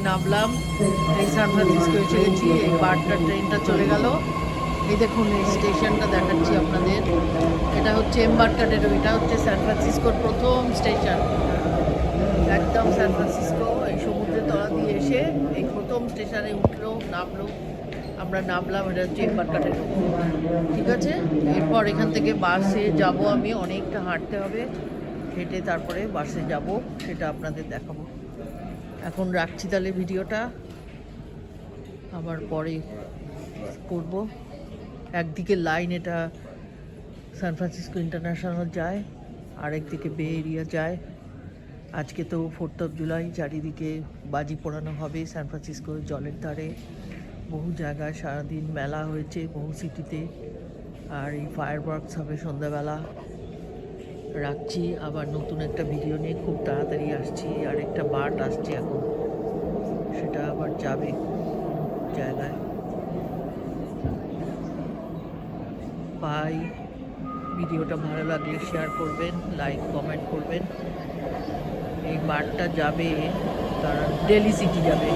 নামলাম, এই San Francisco এসে গেছি। এই বারটা ট্রেনটা চলে গেল। এই দেখুন এই স্টেশনটা দেখাচ্ছি আপনাদের। এটা হচ্ছে এম্বার্কাডেরো, এটা হচ্ছে সান ফ্রান্সিসকোর প্রথম স্টেশন। একদম সান ফ্রান্সিসকো এই সমুদ্রের তলা দিয়ে এসে এই প্রথম স্টেশনে উঠলো, নামলো। আমরা নামলাম, এটা হচ্ছে এম্বার্কাডেরো। ঠিক আছে, এরপর এখান থেকে বাসে যাব। আমি অনেকটা হাঁটতে হবে, হেঁটে তারপরে বাসে যাব, সেটা আপনাদের দেখাবো। এখন রাখছি তাহলে ভিডিওটা, আবার পরে করব। একদিকে লাইন, এটা সান ফ্রান্সিসকো ইন্টারন্যাশনাল যায়, আর একদিকে বে এরিয়া যায়। আজকে তো 4th of July, চারিদিকে বাজি পোড়ানো হবে সান ফ্রান্সিসকো জলের ধারে। বহু জায়গায় সারাদিন মেলা হয়েছে, বহু সিটিতে। আর এই ফায়ার ওয়ার্কস হবে সন্ধ্যাবেলা। রাখছি, আবার নতুন একটা ভিডিও নিয়ে খুব তাড়াতাড়ি আসছি। আর একটা বার্ড আসছে এখন, সেটা আবার যাবে জায়গায়। বাই। ভিডিওটা ভালো লাগলে শেয়ার করবেন, লাইক কমেন্ট করবেন। এই বার্ডটা যাবে, কারণ দিল্লি সিটি যাবে।